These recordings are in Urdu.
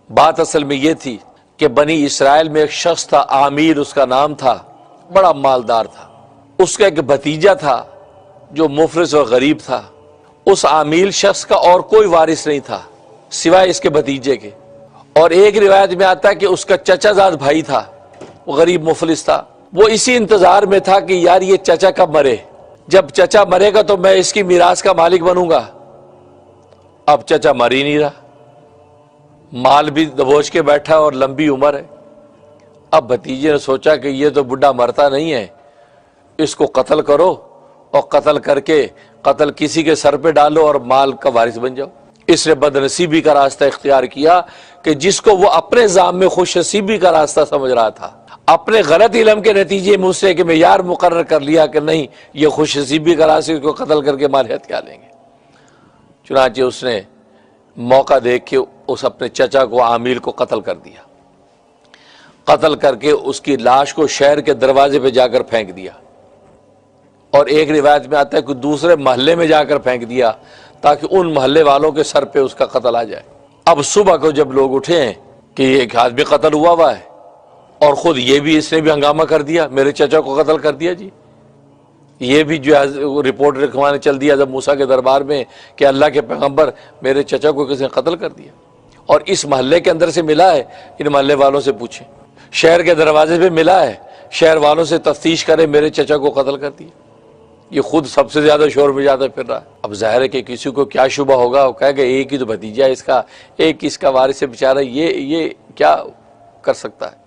بات اصل میں یہ تھی کہ بنی اسرائیل میں ایک شخص تھا، عامیر اس کا نام تھا، بڑا مالدار تھا۔ اس کا ایک بھتیجا تھا جو مفلس اور غریب تھا۔ اس عامل شخص کا اور کوئی وارث نہیں تھا سوائے اس کے بھتیجے کے، اور ایک روایت میں آتا ہے کہ اس کا چچا زاد بھائی تھا، وہ غریب مفلس تھا۔ وہ اسی انتظار میں تھا کہ یار یہ چچا کب مرے، جب چچا مرے گا تو میں اس کی میراث کا مالک بنوں گا۔ اب چچا مر ہی نہیں رہا، مال بھی دبوچ کے بیٹھا اور لمبی عمر ہے۔ اب بھتیجے نے سوچا کہ یہ تو بڈھا مرتا نہیں ہے، اس کو قتل کرو، اور قتل کر کے قتل کسی کے سر پہ ڈالو اور مال کا وارث بن جاؤ۔ اس نے بد نصیبی کا راستہ اختیار کیا کہ جس کو وہ اپنے ذام میں خوش نصیبی کا راستہ سمجھ رہا تھا، اپنے غلط علم کے نتیجے میں اسے کہ معیار مقرر کر لیا کہ نہیں یہ خوش نصیبی کا راستہ، اس کو قتل کر کے مالیت کیا لیں گے۔ چنانچہ اس نے موقع دیکھ کے اس اپنے چچا کو عامل کو قتل کر دیا۔ قتل کر کے اس کی لاش کو شہر کے دروازے پہ جا کر پھینک دیا، اور ایک روایت میں آتا ہے کہ دوسرے محلے میں جا کر پھینک دیا تاکہ ان محلے والوں کے سر پہ اس کا قتل آ جائے۔ اب صبح کو جب لوگ اٹھے ہیں کہ یہ ایک آدمی قتل ہوا ہے، اور خود یہ بھی اس نے بھی ہنگامہ کر دیا، میرے چچا کو قتل کر دیا جی، یہ بھی جو ہے رپورٹ لکھوانے چل دیا جب موسیٰ کے دربار میں کہ اللہ کے پیغمبر میرے چچا کو کسی نے قتل کر دیا، اور اس محلے کے اندر سے ملا ہے، ان محلے والوں سے پوچھیں، شہر کے دروازے پہ ملا ہے، شہر والوں سے تفتیش کرے میرے چچا کو قتل کر دیا۔ یہ خود سب سے زیادہ شور میں جاتا پھر رہا ہے۔ اب ظاہر ہے کہ کسی کو کیا شبہ ہوگا، وہ کہے گا ایک ہی تو بھتیجا ہے اس کا، ایک اس کا وارث ہے بیچارہ، یہ کیا کر سکتا ہے،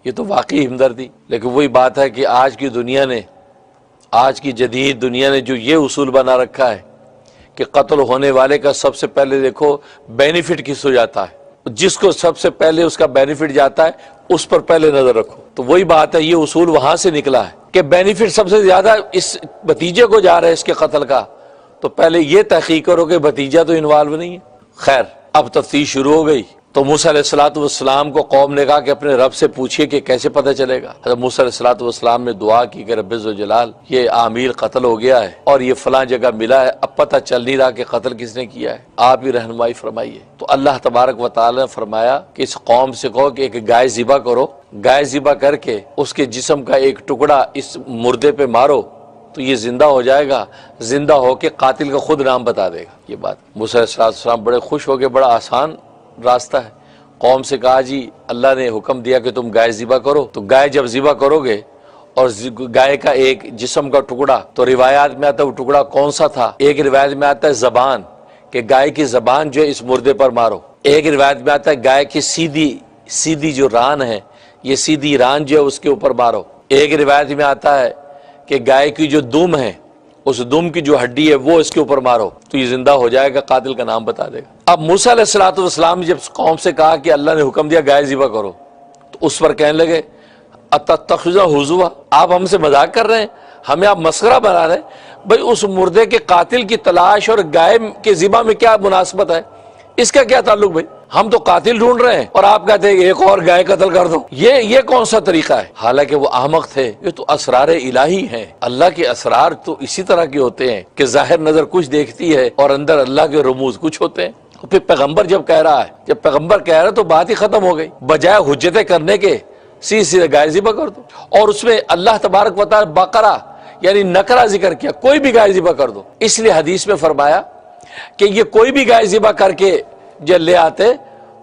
یہ تو واقعی ہمدردی۔ لیکن وہی بات ہے کہ آج کی دنیا نے، آج کی جدید دنیا نے جو یہ اصول بنا رکھا ہے کہ قتل ہونے والے کا سب سے پہلے دیکھو بینیفٹ کس کو جاتا ہے، جس کو سب سے پہلے اس کا بینیفٹ جاتا ہے اس پر پہلے نظر رکھو۔ تو وہی بات ہے، یہ اصول وہاں سے نکلا ہے کہ بینیفٹ سب سے زیادہ اس بھتیجے کو جا رہا ہے اس کے قتل کا، تو پہلے یہ تحقیق کرو کہ بھتیجا تو انوالو نہیں ہے۔ خیر، اب تفتیش شروع ہو گئی تو موسیٰ علیہ السلام کو قوم نے کہا کہ اپنے رب سے پوچھئے کہ کیسے پتہ چلے گا۔ حضرت موسیٰ علیہ السلام نے دعا کی کہ رب ذوالجلال یہ عامل قتل ہو گیا ہے اور یہ فلاں جگہ ملا ہے، اب پتہ چل نہیں رہا کہ قتل کس نے کیا ہے، آپ ہی رہنمائی فرمائیے۔ تو اللہ تبارک و تعالی نے فرمایا کہ اس قوم سے کہو کہ ایک گائے ذبح کرو، گائے ذبح کر کے اس کے جسم کا ایک ٹکڑا اس مردے پہ مارو تو یہ زندہ ہو جائے گا، زندہ ہو کے قاتل کا خود نام بتا دے گا۔ یہ بات موسیٰ علیہ السلام بڑے خوش ہو گئے، بڑا آسان راستہ ہے۔ قوم سے کہا جی اللہ نے حکم دیا کہ تم گائے ذبح کرو، تو گائے جب ذبح کرو گے اور گائے کا ایک جسم کا ٹکڑا، تو روایات میں آتا ہے وہ ٹکڑا کون سا تھا، ایک روایت میں آتا ہے زبان، کہ گائے کی زبان جو ہے اس مردے پر مارو، ایک روایت میں آتا ہے گائے کی سیدھی جو ران ہے، یہ سیدھی ران جو ہے اس کے اوپر مارو، ایک روایت میں آتا ہے کہ گائے کی جو دم ہے، اس دم کی جو ہڈی ہے وہ اس کے اوپر مارو تو یہ زندہ ہو جائے گا، قاتل کا نام بتا دے گا۔ اب موسیٰ علیہ السلام نے جب قوم سے کہا کہ اللہ نے حکم دیا گائے ذبح کرو، تو اس پر کہنے لگے اتتخذونہ ہزوا، آپ ہم سے مذاق کر رہے ہیں، ہمیں آپ مسخرہ بنا رہے ہیں، بھئی اس مردے کے قاتل کی تلاش اور گائے کے ذبح میں کیا مناسبت ہے، اس کا کیا تعلق بھائی، ہم تو قاتل ڈھونڈ رہے ہیں اور آپ کہتے ہیں کہ ایک اور گائے قتل کر دو، یہ کون سا طریقہ ہے؟ حالانکہ وہ احمق تھے، یہ تو اسرار الہی ہیں، اللہ کے اسرار تو اسی طرح کے ہوتے ہیں کہ ظاہر نظر کچھ دیکھتی ہے اور اندر اللہ کے رموز کچھ ہوتے ہیں۔ اور پھر پیغمبر جب کہہ رہا ہے، جب پیغمبر کہہ رہا ہے تو بات ہی ختم ہو گئی، بجائے حجتیں کرنے کے سیدھے گائے ذبح کر دو، اور اس میں اللہ تبارک و تعالی بقرہ یعنی نکرہ ذکر کیا، کوئی بھی گائے ذبح کر دو۔ اس لیے حدیث میں فرمایا کہ یہ کوئی بھی گائے ذبح کر کے جب لے آتے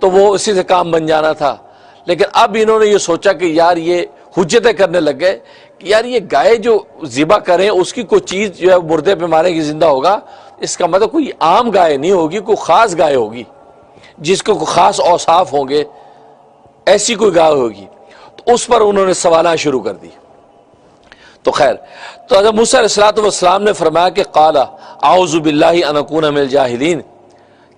تو وہ اسی سے کام بن جانا تھا، لیکن اب انہوں نے یہ سوچا کہ یار یہ حجتیں کرنے لگ گئے کہ یار یہ گائے جو ذبح کریں اس کی کوئی چیز جو ہے مردے پہ مارے گی زندہ ہوگا، اس کا مطلب کوئی عام گائے نہیں ہوگی، کوئی خاص گائے ہوگی جس کو کوئی خاص اوصاف ہوں گے، ایسی کوئی گائے ہوگی، تو اس پر انہوں نے سوالات شروع کر دی۔ تو خیر، تو حضرت موسیٰ علیہ السلام نے فرمایا کہ قال اعوذ باللہ ان اکون من الجاہلین،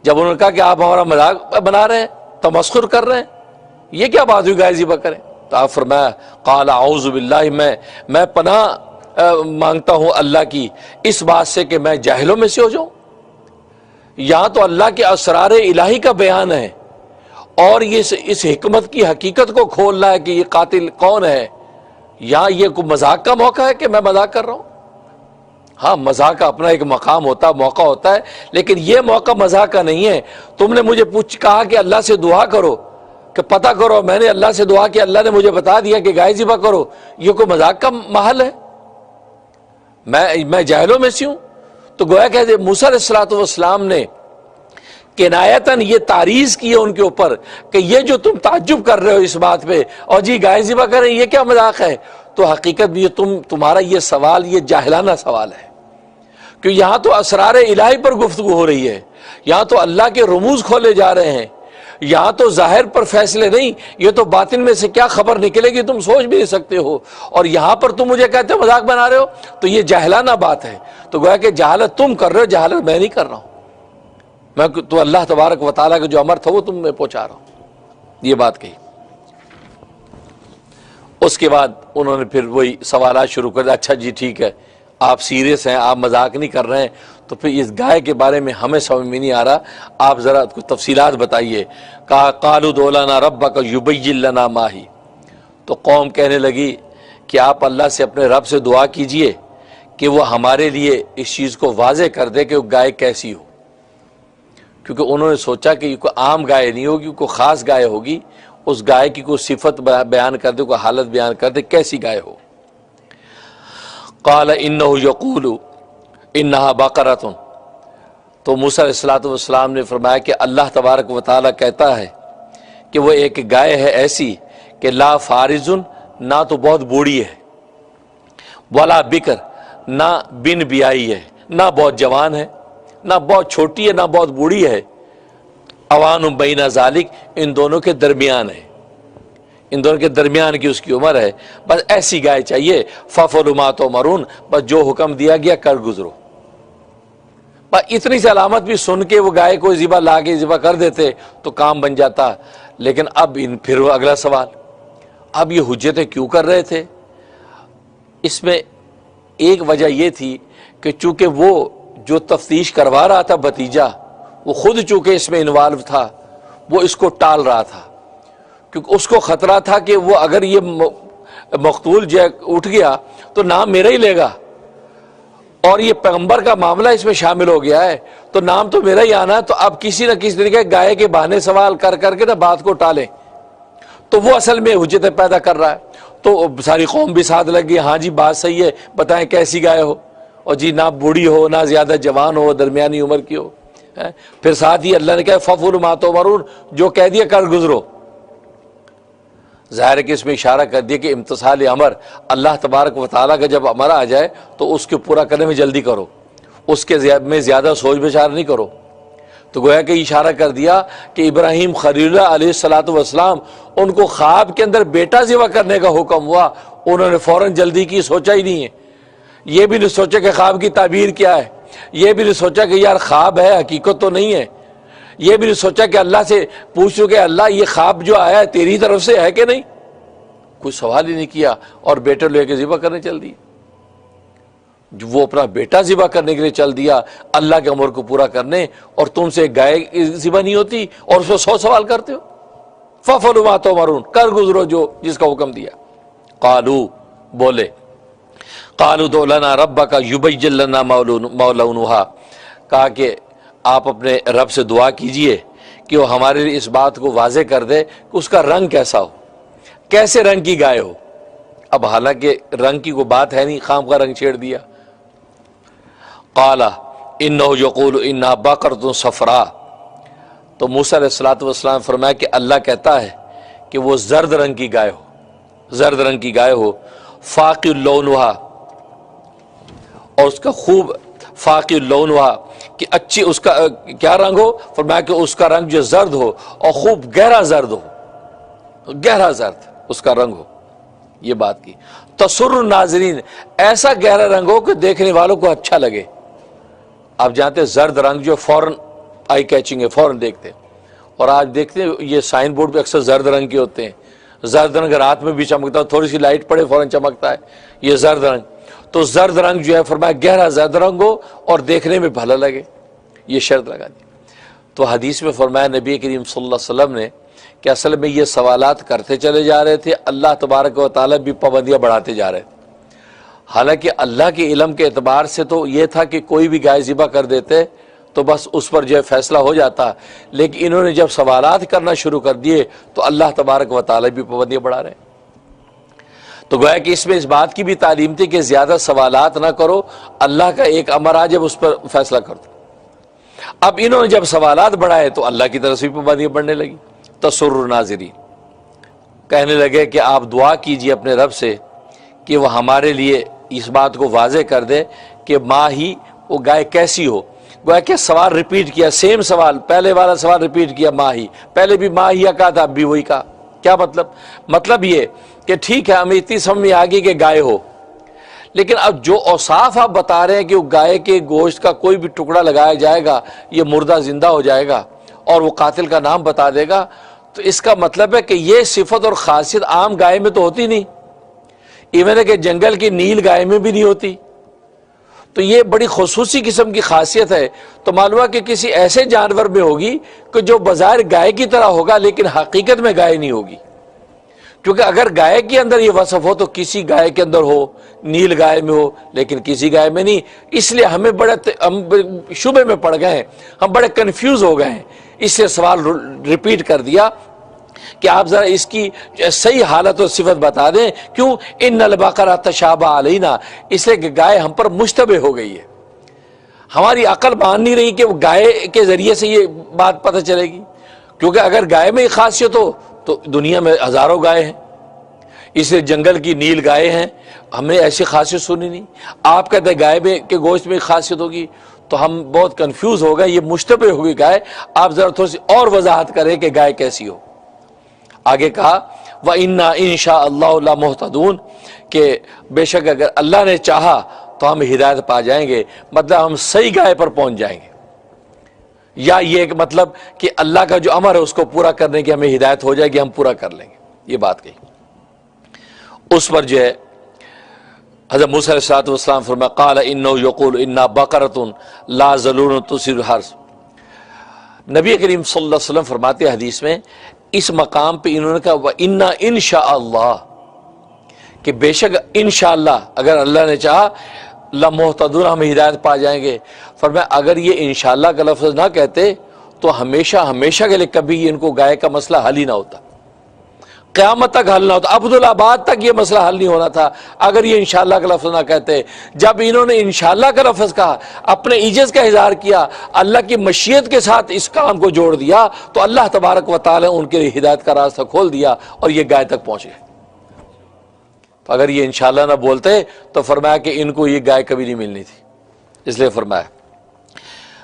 جب انہوں نے کہا کہ آپ ہمارا مذاق بنا رہے ہیں، تمسخر کر رہے ہیں، یہ کیا بات ہوئی گائے ذبح کریں، تو آپ فرمایا قال اعوذ باللہ، میں پناہ مانگتا ہوں اللہ کی اس بات سے کہ میں جاہلوں میں سے ہو جاؤں۔ یہاں تو اللہ کے اسرار الہی کا بیان ہے اور اس حکمت کی حقیقت کو کھولنا ہے کہ یہ قاتل کون ہے، یہاں یہ کوئی مذاق کا موقع ہے کہ میں مذاق کر رہا ہوں؟ ہاں مذاق کا اپنا ایک مقام ہوتا ہے، موقع ہوتا ہے، لیکن یہ موقع مذاق کا نہیں ہے۔ تم نے مجھے کہا کہ اللہ سے دعا کرو کہ پتہ کرو، میں نے اللہ سے دعا کی، اللہ نے مجھے بتا دیا کہ گائے ذبح کرو، یہ کوئی مذاق کا محل ہے؟ میں جاہلوں میں سے ہوں؟ تو گویا کہ موسیٰ علیہ السلام نے کنایتاً یہ تعریض کی ہے ان کے اوپر کہ یہ جو تم تعجب کر رہے ہو اس بات پہ، اور جی گائے ذبح کریں، یہ کیا مذاق ہے؟ تو حقیقت میں یہ تمہارا یہ سوال یہ جاہلانہ سوال ہے، کہ یہاں تو اسرار الہی پر گفتگو ہو رہی ہے، یہاں تو اللہ کے رموز کھولے جا رہے ہیں، یہاں تو ظاہر پر فیصلے نہیں، یہ تو باطن میں سے کیا خبر نکلے گی تم سوچ بھی نہیں سکتے ہو، اور یہاں پر تم مجھے کہتے ہو مذاق بنا رہے ہو، تو یہ جاہلانہ بات ہے۔ تو گویا کہ جہالت تم کر رہے ہو، جہالت میں نہیں کر رہا ہوں، میں تو اللہ تبارک و تعالیٰ کا جو امر تھا وہ تم میں پہنچا رہا ہوں، یہ بات کہی۔ اس کے بعد انہوں نے پھر وہی سوالات شروع کر دیا، اچھا جی ٹھیک ہے، آپ سیریس ہیں، آپ مذاق نہیں کر رہے ہیں، تو پھر اس گائے کے بارے میں ہمیں سمجھ میں نہیں آ رہا، آپ ذرا کچھ تفصیلات بتائیے۔ کہا قالوا ادع لنا ربک یبین لنا ما ہی، تو قوم کہنے لگی کہ آپ اللہ سے اپنے رب سے دعا کیجئے کہ وہ ہمارے لیے اس چیز کو واضح کر دے کہ وہ گائے کیسی ہو، کیونکہ انہوں نے سوچا کہ یہ کوئی عام گائے نہیں ہوگی، کوئی خاص گائے ہوگی، اس گائے کی کوئی صفت بیان کر دے، کوئی حالت بیان کر دے، کیسی گائے ہو۔ قال انہ یقول انہا بقرۃ، تو موسیٰ علیہ السلام نے فرمایا کہ اللہ تبارک و تعالیٰ کہتا ہے کہ وہ ایک گائے ہے ایسی کہ لا فارض، نہ تو بہت بوڑھی ہے، ولا بکر، نہ بن بیائی ہے، نہ بہت جوان ہے، نہ بہت چھوٹی ہے، نہ بہت بوڑھی ہے، اوان بین ذالک، ان دونوں کے درمیان ہے، ان دونوں کے درمیان کی اس کی عمر ہے، بس ایسی گائے چاہیے۔ فَفَعَلُوا مَا تُؤْمَرُونَ، بس جو حکم دیا گیا کر گزرو۔ بس اتنی سی علامت بھی سن کے وہ گائے کو ذبح لا کے ذبح کر دیتے تو کام بن جاتا، لیکن اب پھر وہ اگلا سوال، اب یہ حجتیں کیوں کر رہے تھے؟ اس میں ایک وجہ یہ تھی کہ چونکہ وہ جو تفتیش کروا رہا تھا بھتیجا، وہ خود چونکہ اس میں انوالو تھا، وہ اس کو ٹال رہا تھا، کیونکہ اس کو خطرہ تھا کہ وہ اگر یہ مقتول جو اٹھ گیا تو نام میرا ہی لے گا، اور یہ پیغمبر کا معاملہ اس میں شامل ہو گیا ہے تو نام تو میرا ہی آنا ہے، تو اب کسی نہ کسی طریقے گائے کے بہانے سوال کر کر کے نہ بات کو ٹالیں، تو وہ اصل میں حجتیں پیدا کر رہا ہے۔ تو ساری قوم بھی ساتھ لگ گئی، ہاں جی بات صحیح ہے، بتائیں کیسی گائے ہو، اور جی نہ بوڑھی ہو نہ زیادہ جوان ہو، درمیانی عمر کی ہو۔ پھر ساتھ ہی اللہ نے کہا فَفْعَلُوا مَا تُؤْمَرُونَ، جو کہہ دیا کر گزرو۔ ظاہر ہے کہ اس میں اشارہ کر دیا کہ امتثال امر، اللہ تبارک و تعالیٰ کا جب امر آ جائے تو اس کے پورا کرنے میں جلدی کرو، اس کے میں زیادہ سوچ بچار نہیں کرو۔ تو گویا کہ اشارہ کر دیا کہ ابراہیم خلیل اللہ علیہ السلام، ان کو خواب کے اندر بیٹا ذبح کرنے کا حکم ہوا، انہوں نے فوراً جلدی کی، سوچا ہی نہیں ہے، یہ بھی نہیں سوچا کہ خواب کی تعبیر کیا ہے، یہ بھی نہیں سوچا کہ یار خواب ہے حقیقت تو نہیں ہے، یہ بھی نہیں سوچا کہ اللہ سے پوچھو کہ اللہ یہ خواب جو آیا ہے تیری طرف سے ہے کہ نہیں، کوئی سوال ہی نہیں کیا، اور بیٹے لے کے ذبح کرنے چل دی۔ وہ اپنا بیٹا ذبح کرنے کے لیے چل دیا اللہ کے امر کو پورا کرنے، اور تم سے گائے ذبح نہیں ہوتی اور اس کو 100 سوال کرتے ہو۔ فَفْعَلُوا مَا تُؤْمَرُونَ، کر گزرو جو جس کا حکم دیا۔ قالوا، بولے، قالوا ادع لنا ربک یبین لنا ما لونھا، کہا کہ آپ اپنے رب سے دعا کیجئے کہ وہ ہمارے لیے اس بات کو واضح کر دے کہ اس کا رنگ کیسا ہو، کیسے رنگ کی گائے ہو۔ اب حالانکہ رنگ کی کوئی بات ہے نہیں، خام کا رنگ چھیڑ دیا۔ قال انہ یقول انہا بقرۃ صفراء، تو موسیٰ علیہ السلام فرمایا کہ اللہ کہتا ہے کہ وہ زرد رنگ کی گائے ہو، زرد رنگ کی گائے ہو، فاقع لونھا، اور اس کا خوب فاقع لونھا کہ اچھی اس کا کیا رنگ ہو، فرمایا کہ اس کا رنگ جو زرد ہو اور خوب گہرا زرد ہو، گہرا زرد اس کا رنگ ہو، یہ بات کی۔ تسر الناظرین، ایسا گہرا رنگ ہو کہ دیکھنے والوں کو اچھا لگے۔ آپ جانتے ہیں زرد رنگ جو فوراً آئی کیچنگ ہے، فوراً دیکھتے ہیں، اور آج دیکھتے ہیں یہ سائن بورڈ پہ اکثر زرد رنگ کے ہوتے ہیں، زرد رنگ رات میں بھی چمکتا ہے، تھوڑی سی لائٹ پڑے فوراً چمکتا ہے، یہ زرد رنگ۔ تو زرد رنگ جو ہے فرمایا گہرا زرد رنگ ہو اور دیکھنے میں بھلا لگے، یہ شرط لگا دی۔ تو حدیث میں فرمایا نبی کریم صلی اللہ علیہ وسلم نے کہ اصل میں یہ سوالات کرتے چلے جا رہے تھے، اللہ تبارک و تعالیٰ بھی پابندیاں بڑھاتے جا رہے تھے۔ حالانکہ اللہ کے علم کے اعتبار سے تو یہ تھا کہ کوئی بھی گائے ذبح کر دیتے تو بس اس پر جو ہے فیصلہ ہو جاتا، لیکن انہوں نے جب سوالات کرنا شروع کر دیے تو اللہ تبارک و تعالی بھی پابندیاں بڑھا رہے ہیں۔ تو گویا کہ اس میں اس بات کی بھی تعلیم تھی کہ زیادہ سوالات نہ کرو، اللہ کا ایک امر آ جب اس پر فیصلہ کر دو۔ اب انہوں نے جب سوالات بڑھائے تو اللہ کی طرف سے بھی پابندیاں بڑھنے لگی۔ تسر ناظرین، کہنے لگے کہ آپ دعا کیجئے اپنے رب سے کہ وہ ہمارے لیے اس بات کو واضح کر دے کہ ماں ہی وہ گائے کیسی ہو۔ گویا کہ سوال ریپیٹ کیا، سیم سوال، پہلے والا سوال ریپیٹ کیا، ماں ہی، پہلے بھی ماں ہی کہا تھا، اب بھی وہی کہا۔ کیا مطلب؟ مطلب یہ کہ ٹھیک ہے ہمیں اتنی سمجھ میں آ گئی کہ گائے ہو، لیکن اب جو اوصاف آپ بتا رہے ہیں کہ وہ گائے کے گوشت کا کوئی بھی ٹکڑا لگایا جائے گا یہ مردہ زندہ ہو جائے گا اور وہ قاتل کا نام بتا دے گا، تو اس کا مطلب ہے کہ یہ صفت اور خاصیت عام گائے میں تو ہوتی نہیں، ایون ہے کہ جنگل کی نیل گائے میں بھی نہیں ہوتی، تو یہ بڑی خصوصی قسم کی خاصیت ہے۔ تو معلوم ہے کہ کسی ایسے جانور میں ہوگی کہ جو بظاہر گائے کی طرح ہوگا لیکن حقیقت میں گائے نہیں ہوگی، کیونکہ اگر گائے کے اندر یہ وصف ہو تو کسی گائے کے اندر ہو، نیل گائے میں ہو، لیکن کسی گائے میں نہیں۔ اس لیے ہم شبے میں پڑ گئے ہیں، ہم بڑے کنفیوز ہو گئے ہیں، اس لیے سوال ریپیٹ کر دیا کہ آپ ذرا اس کی صحیح حالت اور صفت بتا دیں۔ کیوں؟ ان البقرہ تشابہ علینا، اس لیے کہ گائے ہم پر مشتبہ ہو گئی ہے، ہماری عقل مان نہیں رہی کہ وہ گائے کے ذریعے سے یہ بات پتہ چلے گی، کیونکہ اگر گائے میں خاصیت ہو تو دنیا میں ہزاروں گائے ہیں، اس لیے جنگل کی نیل گائے ہیں، ہم نے ایسی خاصیت سنی نہیں۔ آپ کہتے ہیں گائے میں کے گوشت میں خاصیت ہوگی، تو ہم بہت کنفیوز ہو گئے، یہ مشتبہ ہوگی گائے، آپ ذرا تھوڑی سی اور وضاحت کریں کہ گائے کیسی ہو۔ آگے کہا وَإِنَّا إِن شَاءَ اللَّهُ لَمُهْتَدُونَ، کہ بے شک اگر اللہ نے چاہا تو ہم ہدایت پا جائیں گے، مطلب ہم صحیح گائے پر پہنچ جائیں گے، یا یہ کہ مطلب کہ اللہ کا جو امر ہے اس کو پورا کرنے کی ہمیں ہدایت ہو جائے گی، ہم پورا کر لیں گے، یہ بات کہی۔ اس پر جو ہے حضرت موسیٰ علیہ السلام فرمایا قال انه يقول انا بقرۃ لا ذلول تثير الحرث۔ نبی کریم صلی اللہ علیہ وسلم فرماتے ہیں حدیث میں، اس مقام پہ انہوں نے کہا وَإِنَّا إِن شَاءَ اللَّهُ، کہ بے شک انشاءاللہ اگر اللہ نے چاہا لَمُهْتَدُونَ، ہم ہدایت پا جائیں گے۔ فرمایا اگر یہ انشاءاللہ کا لفظ نہ کہتے تو ہمیشہ کے لیے کبھی ان کو گائے کا مسئلہ حل ہی نہ ہوتا، قیامت تک حل نہ ہوتا، عبدالآباد تک یہ مسئلہ حل نہیں ہونا تھا اگر یہ انشاءاللہ کا لفظ نہ کہتے۔ جب انہوں نے انشاءاللہ کا لفظ کہا، اپنے عجز کا اظہار کیا، اللہ کی مشیت کے ساتھ اس کام کو جوڑ دیا، تو اللہ تبارک و تعالی ان کے لیے ہدایت کا راستہ کھول دیا اور یہ گائے تک پہنچ گئے۔ تو اگر یہ انشاءاللہ نہ بولتے تو فرمایا کہ ان کو یہ گائے کبھی نہیں ملنی تھی، اس لیے فرمایا۔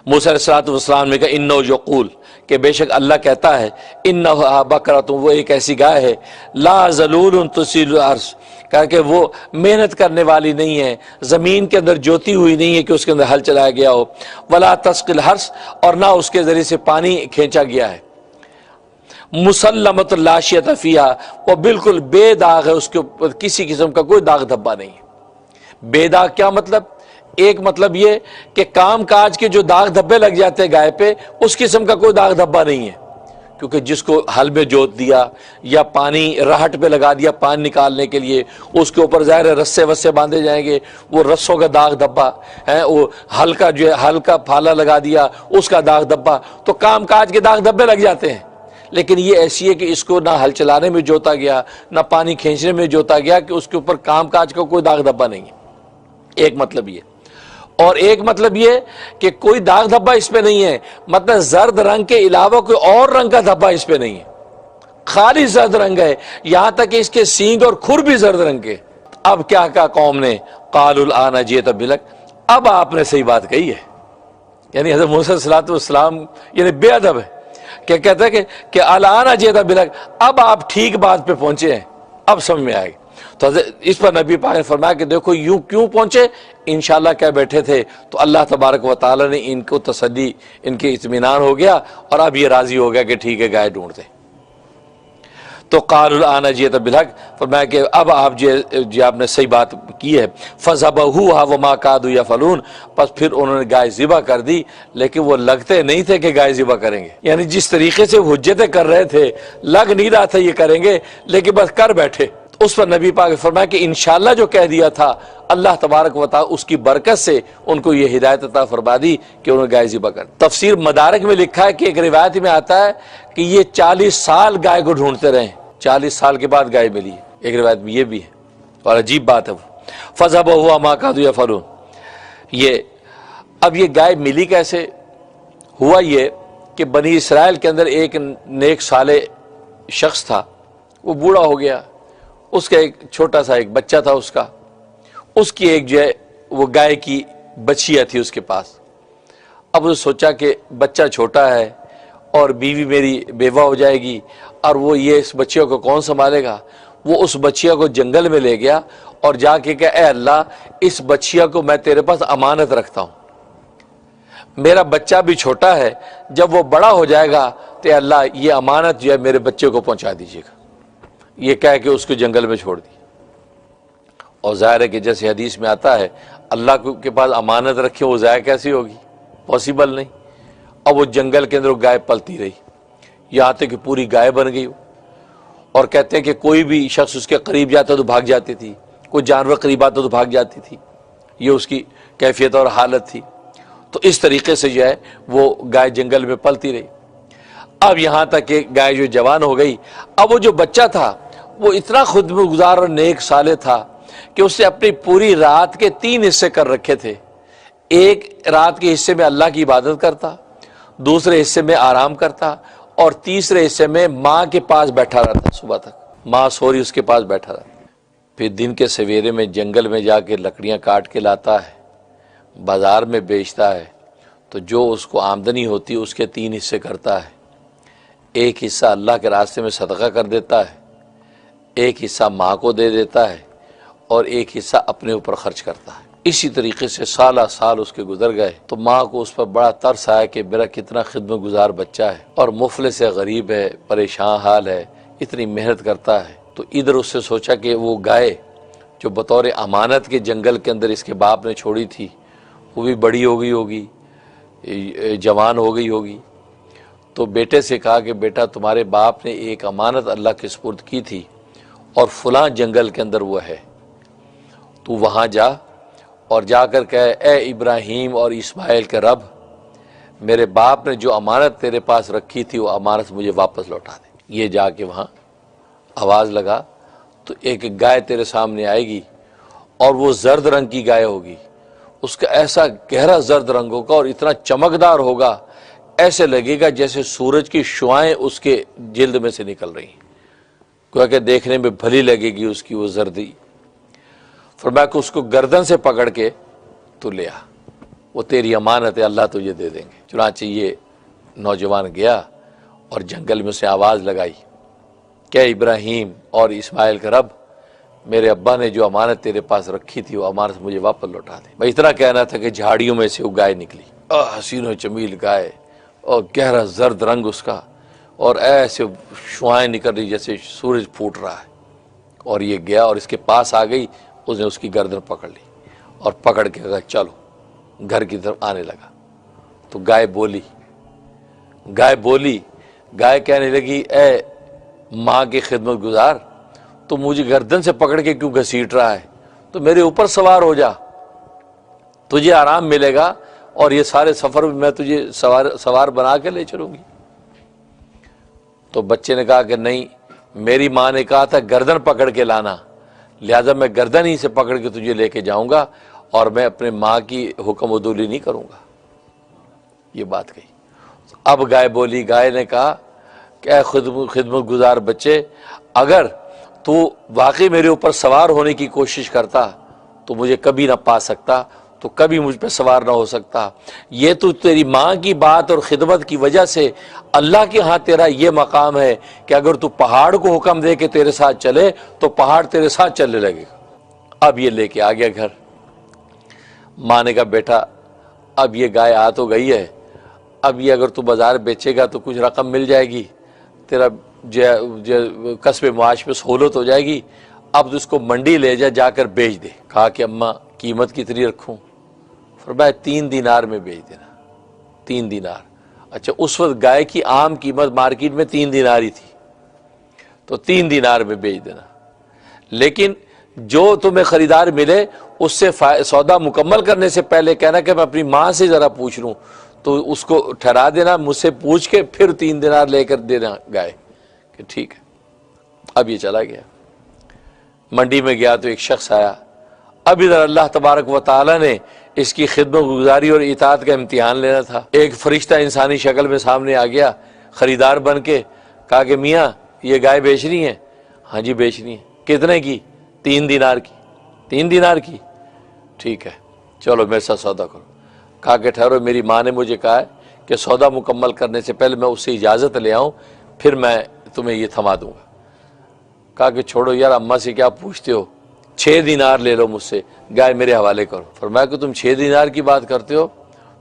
موسیٰ علیہ السلام نے کہا انہ یقول، کہ بے شک اللہ کہتا ہے انہا بقرۃ، وہ ایک ایسی گائے ہے لا ذلول تثیر الارض، کہا کہ وہ محنت کرنے والی نہیں ہے، زمین کے اندر جوتی ہوئی نہیں ہے کہ اس کے اندر ہل چلایا گیا ہو، ولا تسقی الحرث، اور نہ اس کے ذریعے سے پانی کھینچا گیا ہے، مسلمۃ لا شیۃ فیہا، وہ بالکل بے داغ ہے، اس کے اوپر کسی قسم کا کوئی داغ دھبا نہیں ہے۔ بے داغ کیا مطلب؟ ایک مطلب یہ کہ کام کاج کے جو داغ دھبے لگ جاتے ہیں گائے پہ، اس قسم کا کوئی داغ دھبا نہیں ہے، کیونکہ جس کو ہل میں جوت دیا یا پانی راہٹ پہ لگا دیا پانی نکالنے کے لیے، اس کے اوپر ظاہر رسے وسے باندھے جائیں گے، وہ رسوں کا داغ دھبا ہے، وہ ہل کا جو ہے ہل کا پھالا لگا دیا اس کا داغ دھبا، تو کام کاج کے داغ دھبے لگ جاتے ہیں۔ لیکن یہ ایسی ہے کہ اس کو نہ ہل چلانے میں جوتا گیا نہ پانی کھینچنے میں جوتا گیا، کہ اس کے اوپر کام کاج کا کوئی داغ دھبا نہیں ہے، ایک مطلب یہ۔ اور ایک مطلب یہ کہ کوئی داغ دھبا اس پہ نہیں ہے، مطلب زرد رنگ کے علاوہ کوئی اور رنگ کا دھبا اس پہ نہیں ہے، خالی زرد رنگ ہے، یہاں تک کہ اس کے سینگ اور کھر بھی زرد رنگ کے۔ اب کیا کہا قوم نے؟ قالوا الآن جئت بالحق، اب آپ نے صحیح بات کہی ہے، یعنی حضرت موسیٰ علیہ السلام یعنی بے ادب ہے، کیا کہتا ہے کہ الآن جئت بالحق، اب آپ ٹھیک بات پہ پہنچے ہیں، اب سمجھ میں آئے گی۔ تو اس پر نبی پاک نے فرمایا کہ دیکھو یوں کیوں پہنچے، انشاءاللہ کہہ بیٹھے تھے، تو اللہ تبارک و تعالی نے ان کو تسلی، ان کے اطمینان ہو گیا، اور اب یہ راضی ہو گیا کہ ٹھیک ہے گائے ڈھونڈتے۔ تو قالوا الآن جئت بالحق، فرمایا کہ اب آپ جی آپ نے صحیح بات کی ہے، فذبحوها وما كادوا يفعلون، پس پھر انہوں نے گائے ذبح کر دی، لیکن وہ لگتے نہیں تھے کہ گائے ذبح کریں گے، یعنی جس طریقے سے حجتیں کر رہے تھے لگ نہیں رہا تھا یہ کریں گے، لیکن بس کر بیٹھے۔ اس پر نبی پاک نے فرمایا کہ انشاءاللہ جو کہہ دیا تھا اللہ تبارک و تعالی اس کی برکت سے ان کو یہ ہدایت عطا فرما دی کہ انہوں نے گائے ذبح کر. تفسیر مدارک میں لکھا ہے کہ ایک روایت میں آتا ہے کہ یہ 40 سال گائے کو ڈھونڈتے رہے, 40 سال کے بعد گائے ملی. ایک روایت میں یہ بھی ہے اور عجیب بات ہے. فَذَبَحُوهَا مَا كَادُوا يَفْعَلُونَ. اب یہ گائے ملی کیسے؟ ہوا یہ کہ بنی اسرائیل کے اندر ایک نیک صالح شخص تھا, وہ بوڑھا ہو گیا, اس کا ایک چھوٹا سا ایک بچہ تھا, اس کی ایک جو ہے وہ گائے کی بچھیا تھی اس کے پاس. اب اس نے سوچا کہ بچہ چھوٹا ہے اور بیوی میری بیوہ ہو جائے گی اور وہ یہ اس بچیوں کو کون سنبھالے گا. وہ اس بچیا کو جنگل میں لے گیا اور جا کے کہا اے اللہ اس بچیا کو میں تیرے پاس امانت رکھتا ہوں, میرا بچہ بھی چھوٹا ہے, جب وہ بڑا ہو جائے گا تو اے اللہ یہ امانت جو ہے میرے بچے کو پہنچا دیجیے گا. یہ کہہ کے اس کو جنگل میں چھوڑ دی. اور ظاہر ہے کہ جیسے حدیث میں آتا ہے اللہ کے پاس امانت رکھے وہ ضائع کیسی ہوگی, پاسبل نہیں. اب وہ جنگل کے اندر گائے پلتی رہی یہاں تک کہ پوری گائے بن گئی. اور کہتے ہیں کہ کوئی بھی شخص اس کے قریب جاتا تو بھاگ جاتی تھی, کوئی جانور قریب آتا تو بھاگ جاتی تھی. یہ اس کی کیفیت اور حالت تھی. تو اس طریقے سے جو ہے وہ گائے جنگل میں پلتی رہی. اب یہاں تک کہ گائے جو جوان ہو گئی, اب وہ جو بچہ تھا وہ اتنا خودگزار اور نیک صالح تھا کہ اس نے اپنی پوری رات کے 3 حصے کر رکھے تھے. ایک رات کے حصے میں اللہ کی عبادت کرتا, دوسرے حصے میں آرام کرتا, اور تیسرے حصے میں ماں کے پاس بیٹھا رہتا. صبح تک ماں سوری اس کے پاس بیٹھا رہتا. پھر دن کے سویرے میں جنگل میں جا کے لکڑیاں کاٹ کے لاتا ہے, بازار میں بیچتا ہے. تو جو اس کو آمدنی ہوتی اس کے 3 حصے کرتا ہے. ایک حصہ اللہ کے راستے میں صدقہ کر دیتا ہے, ایک حصہ ماں کو دے دیتا ہے, اور ایک حصہ اپنے اوپر خرچ کرتا ہے. اسی طریقے سے سالہ سال اس کے گزر گئے. تو ماں کو اس پر بڑا ترس آیا کہ میرا کتنا خدمت گزار بچہ ہے اور مفلس ہے, غریب ہے, پریشان حال ہے, اتنی محنت کرتا ہے. تو ادھر اس سے سوچا کہ وہ گائے جو بطور امانت کے جنگل کے اندر اس کے باپ نے چھوڑی تھی وہ بھی بڑی ہو گئی ہوگی, جوان ہو گئی ہوگی. تو بیٹے سے کہا کہ بیٹا تمہارے باپ نے ایک امانت اللہ کے سپرد کی تھی اور فلاں جنگل کے اندر وہ ہے, تو وہاں جا اور جا کر کہے اے ابراہیم اور اسماعیل کے رب, میرے باپ نے جو امانت تیرے پاس رکھی تھی وہ امانت مجھے واپس لوٹا دے. یہ جا کے وہاں آواز لگا تو ایک گائے تیرے سامنے آئے گی اور وہ زرد رنگ کی گائے ہوگی. اس کا ایسا گہرا زرد رنگ ہوگا اور اتنا چمکدار ہوگا, ایسے لگے گا جیسے سورج کی شعائیں اس کے جلد میں سے نکل رہی ہیں, گویا کہ دیکھنے میں بھلی لگے گی اس کی وہ زردی. فرمایا کہ اس کو گردن سے پکڑ کے تو لے آ, وہ تیری امانت ہے, اللہ تجھے دے دیں گے. چنانچہ یہ نوجوان گیا اور جنگل میں اسے آواز لگائی کہ ابراہیم اور اسماعیل کا رب, میرے ابا نے جو امانت تیرے پاس رکھی تھی وہ امانت مجھے واپس لوٹا دے. بھائی اتنا کہنا تھا کہ جھاڑیوں میں سے وہ گائے نکلی, حسین و جمیل گائے اور گہرا زرد رنگ اس کا, اور ایسے شعائیں نکل رہی جیسے سورج پھوٹ رہا ہے. اور یہ گیا اور اس کے پاس آ گئی, اس نے اس کی گردن پکڑ لی اور پکڑ کے کہا چلو, گھر کی طرف آنے لگا. تو گائے بولی, گائے کہنے لگی اے ماں کی خدمت گزار, تو مجھے گردن سے پکڑ کے کیوں گھسیٹ رہا ہے, تو میرے اوپر سوار ہو جا, تجھے آرام ملے گا اور یہ سارے سفر میں تجھے سوار بنا کے لے چلوں گی. تو بچے نے کہا کہ نہیں, میری ماں نے کہا تھا گردن پکڑ کے لانا, لہذا میں گردن ہی سے پکڑ کے تجھے لے کے جاؤں گا اور میں اپنے ماں کی حکم عدولی نہیں کروں گا. یہ بات کہی. اب گائے بولی, گائے نے کہا کہ اے خدمت گزار بچے, اگر تو واقعی میرے اوپر سوار ہونے کی کوشش کرتا تو مجھے کبھی نہ پا سکتا, تو کبھی مجھ پہ سوار نہ ہو سکتا. یہ تو تیری ماں کی بات اور خدمت کی وجہ سے اللہ کے ہاں تیرا یہ مقام ہے کہ اگر تو پہاڑ کو حکم دے کہ تیرے ساتھ چلے تو پہاڑ تیرے ساتھ چلنے لگے گا. اب یہ لے کے آ گیا گھر. ماں نے کہا بیٹا اب یہ گائے آ تو گئی ہے, اب یہ اگر تو بازار بیچے گا تو کچھ رقم مل جائے گی, تیرا کسب معاش میں سہولت ہو جائے گی. اب تو اس کو منڈی لے جا کر بیچ دے. کہا کہ اماں قیمت کتنی رکھوں؟ فرمایا 3 دینار میں بیچ دینا. 3 دینار. اچھا اس وقت گائے کی عام قیمت مارکیٹ میں 3 دینار ہی تھی, تو 3 دینار میں بیچ دینا. لیکن جو تمہیں خریدار ملے اس سے سودا مکمل کرنے سے پہلے کہنا کہ میں اپنی ماں سے ذرا پوچھ لوں، تو اس کو ٹھہرا دینا، مجھ سے پوچھ کے پھر 3 دینار لے کر دینا گائے کہ ٹھیک ہے۔ اب یہ چلا گیا، منڈی میں گیا تو ایک شخص آیا، اب ادھر اللہ تبارک و تعالی نے اس کی خدمت گزاری اور اطاعت کا امتحان لینا تھا۔ ایک فرشتہ انسانی شکل میں سامنے آ گیا خریدار بن کے، کہا کہ میاں یہ گائے بیچنی ہے؟ ہاں جی بیچنی ہے۔ کتنے کی؟ 3 دینار کی۔ 3 دینار کی؟ ٹھیک ہے چلو میرے ساتھ سودا کرو۔ کہا کہ ٹھہرو، میری ماں نے مجھے کہا ہے کہ سودا مکمل کرنے سے پہلے میں اس سے اجازت لے آؤں پھر میں تمہیں یہ تھما دوں گا۔ کہا کہ چھوڑو یار، اماں سے کیا پوچھتے ہو، 6 دینار لے لو مجھ سے، گائے میرے حوالے کرو۔ فرمایا کہ تم 6 دینار کی بات کرتے ہو،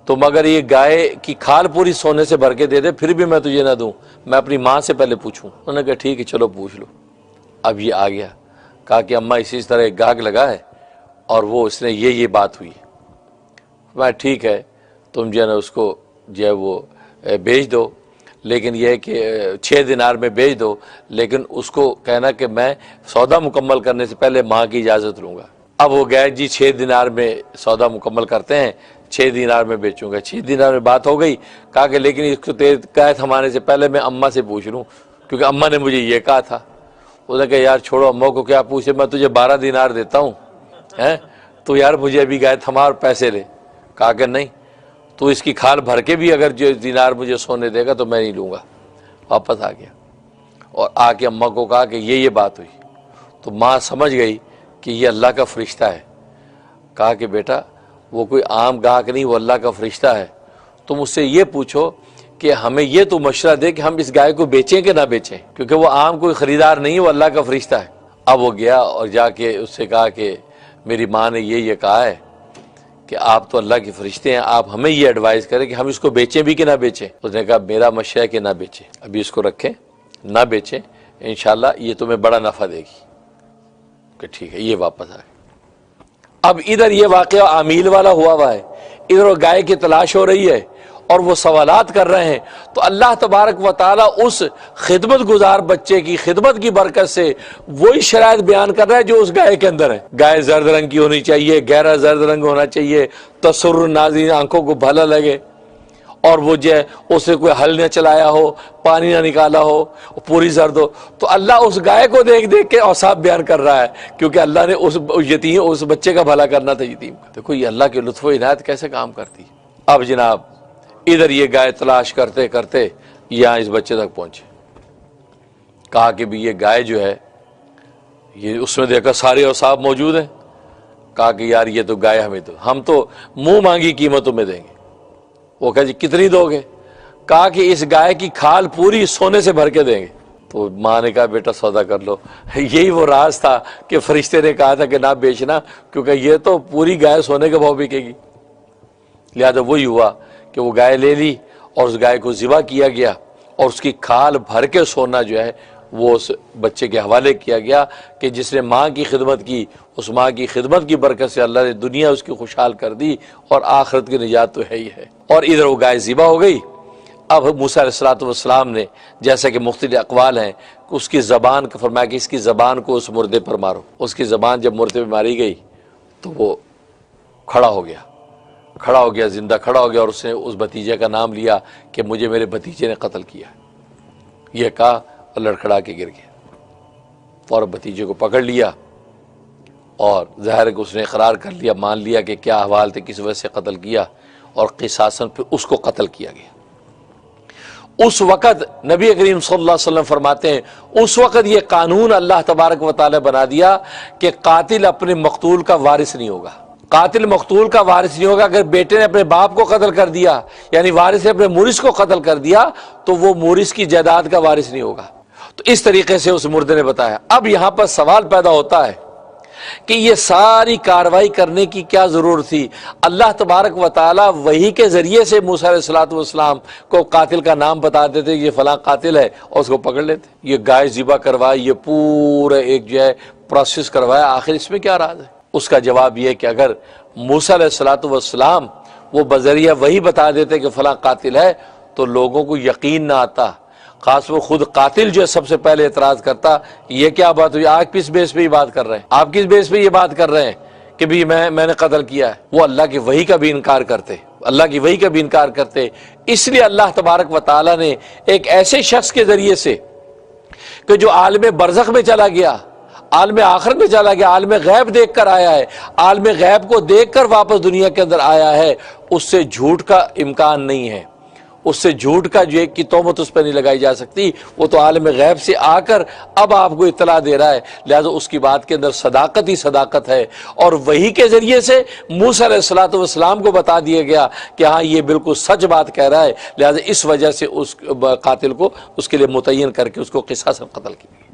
تم اگر یہ گائے کی کھال پوری سونے سے بھر کے دے دے پھر بھی میں تجھے نہ دوں، میں اپنی ماں سے پہلے پوچھوں۔ انہوں نے کہا ٹھیک ہے چلو پوچھ لو۔ اب یہ آ گیا، کہا کہ اماں اسی طرح ایک گاہک لگا ہے اور وہ اس نے یہ بات ہوئی۔ میں ٹھیک ہے تم جو ہے نا اس کو جو ہے وہ بیچ دو، لیکن یہ ہے کہ 6 دینار میں بیچ دو، لیکن اس کو کہنا کہ میں سودا مکمل کرنے سے پہلے ماں کی اجازت لوں گا۔ اب وہ گئے جی 6 دینار میں سودا مکمل کرتے ہیں، 6 دینار میں بیچوں گا۔ 6 دینار میں بات ہو گئی، کہا کہ لیکن اس کو قید تھمانے سے پہلے میں اماں سے پوچھ لوں کیونکہ اماں نے مجھے یہ کہا تھا۔ اس نے کہا یار چھوڑو، اماں کو کیا پوچھے، میں تجھے 12 دینار دیتا ہوں، تو یار مجھے ابھی گائے تھما اور پیسے لے۔ کہا کہ نہیں، تو اس کی کھال بھر کے بھی اگر جو دینار مجھے سونے دے گا تو میں نہیں لوں گا۔ واپس آ گیا اور آ کے اماں کو کہا کہ یہ بات ہوئی، تو ماں سمجھ گئی کہ یہ اللہ کا فرشتہ ہے۔ کہا کہ بیٹا وہ کوئی عام گاہک نہیں، وہ اللہ کا فرشتہ ہے، تم اس سے یہ پوچھو کہ ہمیں یہ تو مشورہ دے کہ ہم اس گائے کو بیچیں کہ نہ بیچیں، کیونکہ وہ عام کوئی خریدار نہیں، وہ اللہ کا فرشتہ ہے۔ اب وہ گیا اور جا کے اس سے کہا کہ میری ماں نے یہ کہا ہے کہ آپ تو اللہ کے فرشتے ہیں، آپ ہمیں یہ ایڈوائز کریں کہ ہم اس کو بیچیں بھی کہ نہ بیچیں۔ اس نے کہا میرا مشورہ ہے کہ نہ بیچیں، ابھی اس کو رکھیں، نہ بیچیں، انشاءاللہ یہ تمہیں بڑا نفع دے گی۔ کہ ٹھیک ہے، یہ واپس آ گئے۔ اب ادھر یہ واقعہ عامیل والا ہوا ہے، ادھر گائے کی تلاش ہو رہی ہے اور وہ سوالات کر رہے ہیں، تو اللہ تبارک و تعالیٰ اس خدمت گزار بچے کی خدمت کی برکت سے وہی شرائط بیان کر رہا ہے جو اس گائے کے اندر ہے۔ گائے زرد رنگ کی ہونی چاہیے، گہرا زرد رنگ ہونا چاہیے، تسر ناظرین آنکھوں کو بھلا لگے، اور وہ جو ہے اس نے کوئی ہل نہ چلایا ہو، پانی نہ نکالا ہو، پوری زرد ہو۔ تو اللہ اس گائے کو دیکھ کے اوصاف بیان کر رہا ہے، کیونکہ اللہ نے اس بچے کا بھلا کرنا تھا، یتیم کا۔ دیکھو یہ اللہ کے لطف و عنایت کیسے کام کرتی ہے۔ اب جناب ادھر یہ گائے تلاش کرتے کرتے یہاں اس بچے تک پہنچے۔ کہا کہ بھی یہ گائے جو ہے، یہ اس میں دیکھا سارے اوصاف موجود ہیں۔ کہا کہ یار یہ تو گائے ہم تو منہ مانگی قیمتوں میں دیں گے۔ وہ کہا جی کتنی دو گے؟ کہا کہ اس گائے کی کھال پوری سونے سے بھر کے دیں گے۔ تو ماں نے کہا بیٹا سودا کر لو۔ یہی وہ راز تھا کہ فرشتے نے کہا تھا کہ نہ بیچنا، کیونکہ یہ تو پوری گائے سونے کے بھاؤ بکے گی۔ لہذا وہی ہوا کہ وہ گائے لے لی اور اس گائے کو ذبح کیا گیا اور اس کی کھال بھر کے سونا جو ہے وہ اس بچے کے حوالے کیا گیا کہ جس نے ماں کی خدمت کی، اس ماں کی خدمت کی برکت سے اللہ نے دنیا اس کی خوشحال کر دی اور آخرت کی نجات تو ہے ہی ہے۔ اور ادھر وہ گائے ذبح ہو گئی۔ اب موسیٰ علیہ السلام نے جیسا کہ مختلف اقوال ہیں، اس کی زبان کو فرمایا کہ اس کی زبان کو اس مردے پر مارو۔ اس کی زبان جب مردے پہ ماری گئی تو وہ کھڑا ہو گیا، زندہ کھڑا ہو گیا، اور اس نے اس بھتیجے کا نام لیا کہ مجھے میرے بھتیجے نے قتل کیا۔ یہ کہا اور لڑکھڑا کے گر گیا، اور بھتیجے کو پکڑ لیا اور ظاہر ہے کہ اس نے اقرار کر لیا، مان لیا کہ کیا احوال تھے، کس وجہ سے قتل کیا، اور قصاصاً پھر اس کو قتل کیا گیا۔ اس وقت نبی کریم صلی اللہ علیہ وسلم فرماتے ہیں اس وقت یہ قانون اللہ تبارک و تعالی بنا دیا کہ قاتل اپنے مقتول کا وارث نہیں ہوگا۔ قاتل مقتول کا وارث نہیں ہوگا۔ اگر بیٹے نے اپنے باپ کو قتل کر دیا، یعنی وارث نے اپنے مورث کو قتل کر دیا، تو وہ مورث کی جائیداد کا وارث نہیں ہوگا۔ تو اس طریقے سے اس مردے نے بتایا۔ اب یہاں پر سوال پیدا ہوتا ہے کہ یہ ساری کاروائی کرنے کی کیا ضرورت تھی؟ اللہ تبارک و تعالی وحی کے ذریعے سے موسیٰ علیہ السلام کو قاتل کا نام بتا دیتے، یہ فلاں قاتل ہے، اور اس کو پکڑ لیتے۔ یہ گائے ذبح کروائی، یہ پورا ایک جو ہے پروسیس کروایا، آخر اس میں کیا راز ہے؟ اس کا جواب یہ ہے کہ اگر موسیٰ علیہ السلام وہ بذریعہ وحی بتا دیتے کہ فلاں قاتل ہے تو لوگوں کو یقین نہ آتا، خاص وہ خود قاتل جو ہے سب سے پہلے اعتراض کرتا، یہ کیا بات ہوئی، آپ کس بیس پہ یہ بات کر رہے ہیں، آپ کس بیس پہ یہ بات کر رہے ہیں کہ بھی میں نے قتل کیا ہے۔ وہ اللہ کی وحی کا بھی انکار کرتے، اللہ کی وحی کا بھی انکار کرتے۔ اس لیے اللہ تبارک و تعالیٰ نے ایک ایسے شخص کے ذریعے سے کہ جو عالم برزخ میں چلا گیا، عالم آخرت میں چلا گیا، عالم غیب دیکھ کر آیا ہے، عالم غیب کو دیکھ کر واپس دنیا کے اندر آیا ہے، اس سے جھوٹ کا امکان نہیں ہے، اس سے جھوٹ کا جو ایک کی تہمت اس پہ نہیں لگائی جا سکتی۔ وہ تو عالم غیب سے آ کر اب آپ کو اطلاع دے رہا ہے، لہذا اس کی بات کے اندر صداقت ہی صداقت ہے، اور وہی کے ذریعے سے موسیٰ علیہ الصلوۃ والسلام کو بتا دیا گیا کہ ہاں یہ بالکل سچ بات کہہ رہا ہے، لہذا اس وجہ سے اس قاتل کو اس کے لیے متعین کر کے اس کو قصاصاً قتل کیا۔